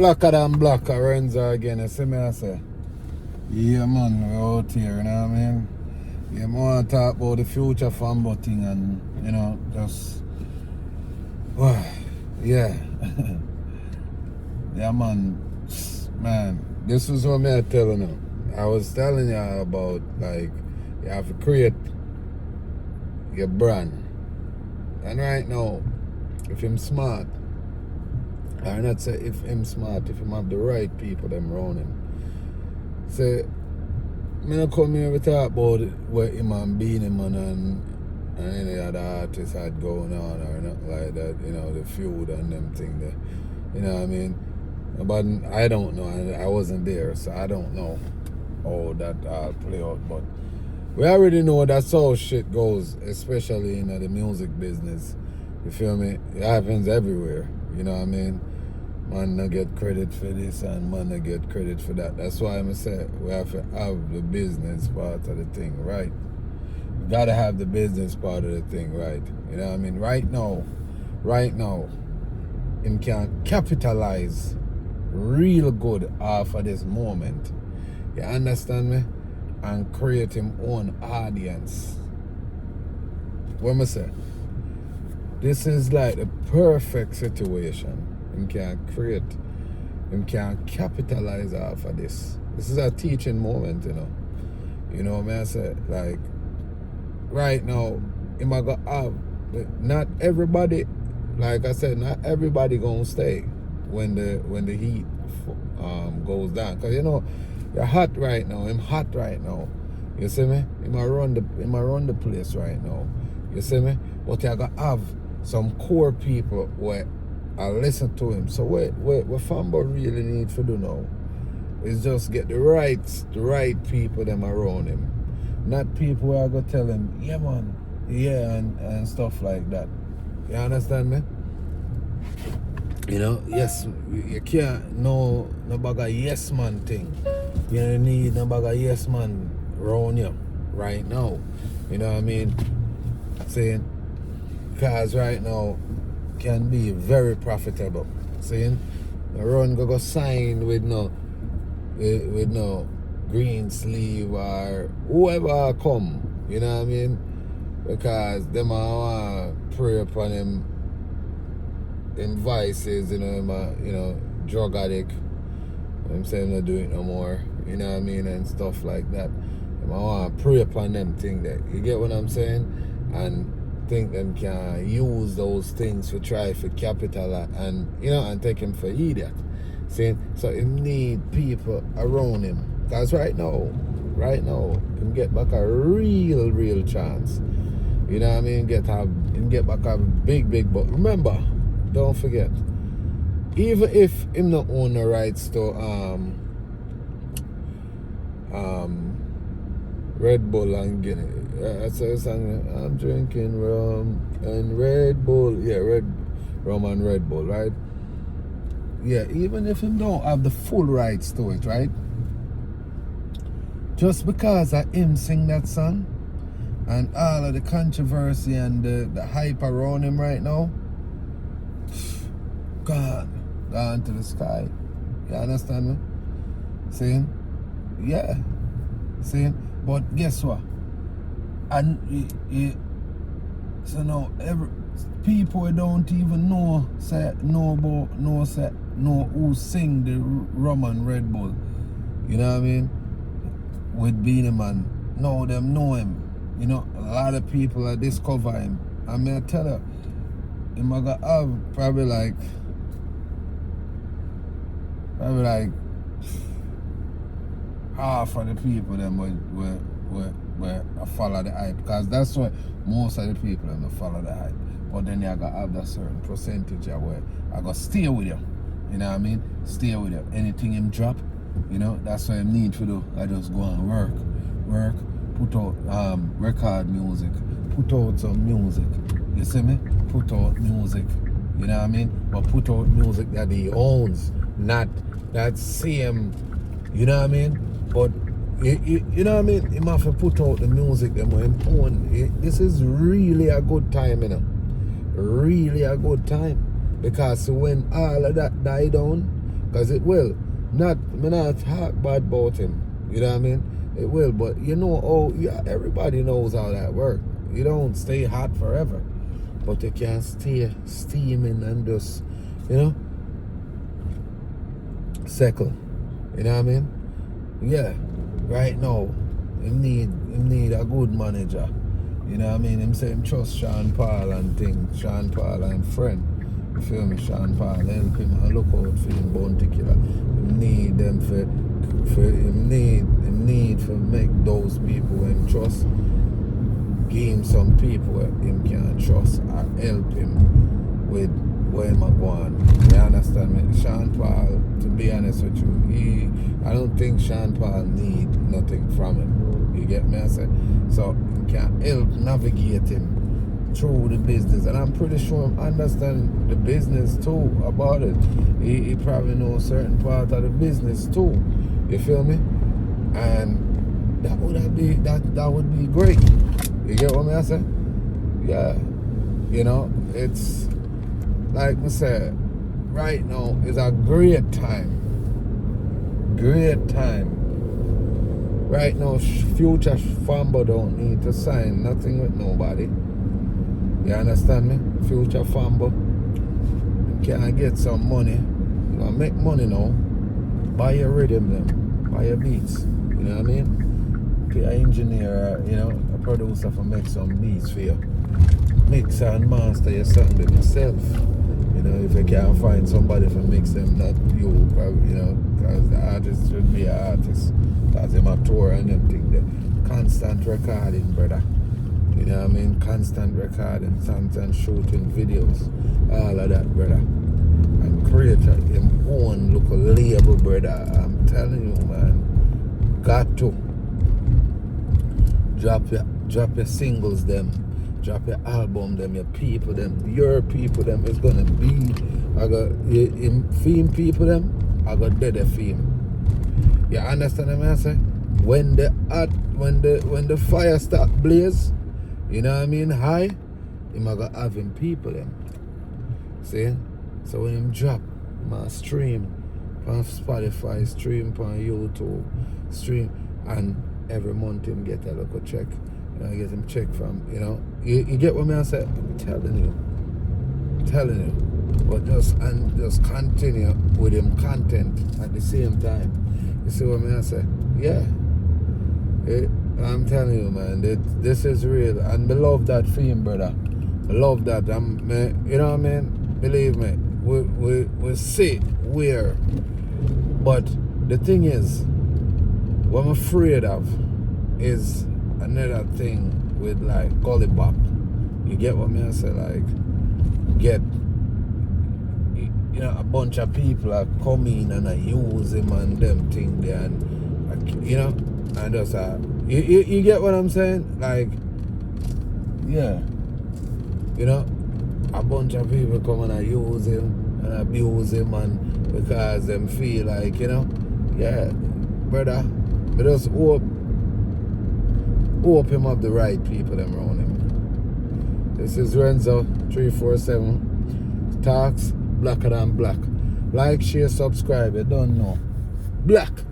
Blacker than blacker, Renzo again, you see me I say? Yeah man, we're out here, you know what I mean? Yeah, I want to talk about the future Fambo thing and, you know, just, well, yeah. Yeah man, this is what I telling you. I was telling you about, like, you have to create your brand. And right now, if I'm smart, I not say if I'm smart, if I'm have the right people them around him. Say, me not come here to talk about what him and Beanie Man and any other artists had going on or not like that, you know, the feud and them thing there. You know what I mean? But I don't know, I wasn't there, so I don't know how that all play out. But we already know that's how shit goes, especially in the music business. You feel me? It happens everywhere, you know what I mean? Man not get credit for this and man not get credit for that. That's why I'm say we have to have the business part of the thing right. We gotta have the business part of the thing right. You know what I mean? Right now, him can capitalize real good off of this moment. You understand me? And create him own audience. What am I say? This is like the perfect situation. Him can capitalize off of this. This is a teaching moment, you know. You know what I say? Like, right now, him I got have, not everybody, like I said, not everybody gonna stay when the heat goes down. Cause you know, you're hot right now. I'm hot right now. You see me? Him I run the place right now. You see me? But you gotta have some core people where I listen to him. So what Fambo really need to do now is just get the right people them around him. Not people where I go tell him, yeah man, yeah, and stuff like that. You understand me? You know, yes, you can't no bag of yes man thing. You need no bag of yes man around you right now. You know what I mean? Saying, because right now can be very profitable. Saying, the run go sign with no green sleeve or whoever come. You know what I mean? Because them are pray upon them vices, you know, drug addict. I'm saying not do it no more, you know what I mean, and stuff like that. I want to pray upon them thing that you get what I'm saying, and think them can use those things to try for capital and you know and take him for idiot. See, so he need people around him. Because right now, him get back a real chance. You know what I mean? Him get back a big but remember, don't forget, even if him not own the rights to Red Bull and Guinea. So I'm drinking rum and Red Bull. Yeah, rum and Red Bull, right? Yeah, even if him don't have the full rights to it, right? Just because of him sing that song and all of the controversy and the hype around him right now, gone to the sky. You understand me? Saying? Yeah. Saying? But guess what? And so now people don't even know who sing the rum and Red Bull. You know what I mean? With Beanie Man. Now them know him. You know, a lot of people are discover him. I mean I tell you, him I got have probably like half of the people them where I follow the hype, because that's what most of the people them follow the hype. But then you gotta have that certain percentage of where I gotta stay with you. You know what I mean? Stay with you. Anything him drop, you know, that's what I need to do. I just go and work, put out record music, put out some music. You see me? Put out music. You know what I mean? But put out music that he owns, not that same, you know what I mean? But you know what I mean? He have to put out the music them him own. This is really a good time, you know. Really a good time. Because when all of that die down, Because it will. Me not talk bad about him. You know what I mean? It will, but you know, everybody knows how that works. You don't stay hot forever. But you can stay steaming and just, you know, settle. You know what I mean? Yeah. Right now, him need a good manager. You know what I mean? Him say him trust Sean Paul and things. Sean Paul and friend. You feel me? Sean Paul help him and look out for him bounty killer. Him need them for him need for make those people him trust. Give him some people him can trust and help him with where him a go on. You understand me? Sean Paul, to be honest with you, I don't think Sean Paul need nothing from him. You get me? I say? So he can help navigate him through the business, and I'm pretty sure him understand the business too about it. He probably knows certain part of the business too. You feel me? And that would be great. You get what I say? Yeah. You know, it's like I said, right now is a great time. Great time. Right now, future Fambo don't need to sign nothing with nobody. You understand me? Future Fambo. You can get some money. You know, make money now. Buy your rhythm them. Buy your beats. You know what I mean? Pay an engineer, you know, a producer for make some beats for you. Mix and master your song them yourself. You know, if you can't find somebody to mix them, not you, you know, because the artist should be an artist. Because them a tour and them thing there. Constant recording, brother. You know what I mean? Constant recording, constant shooting videos. All of that, brother. And create him own local label, brother. I'm telling you, man. Got to. Drop your singles, them. Drop your album, them, your people, them, your people, them. It's gonna be, I got theme people, them. I got dead theme. You understand what I say? When the fire start blaze, you know what I mean? High, him I got having people, them. See? So when him drop, my stream on Spotify, stream on YouTube, stream, and every month him get a little check. You know, I get him check from, you know. You get what I say? I'm telling you. But just continue with him content at the same time. You see what I say? Yeah. I'm telling you, man, this is real. And I love that theme, brother. I love that. You know what I mean? Believe me. We see where. But the thing is, what I'm afraid of is another thing with like gully bop. You get what I say? Like, you know, a bunch of people are coming and I use him and them thing there, and you know, and just you get what I'm saying? Like, yeah, you know, a bunch of people come and I use him and abuse him, and because them feel like, you know, yeah, brother, but just hope him up the right people them around him. This is Renzo 347 Talks Blacker Than Black. Like, share, subscribe. You don't know. Black.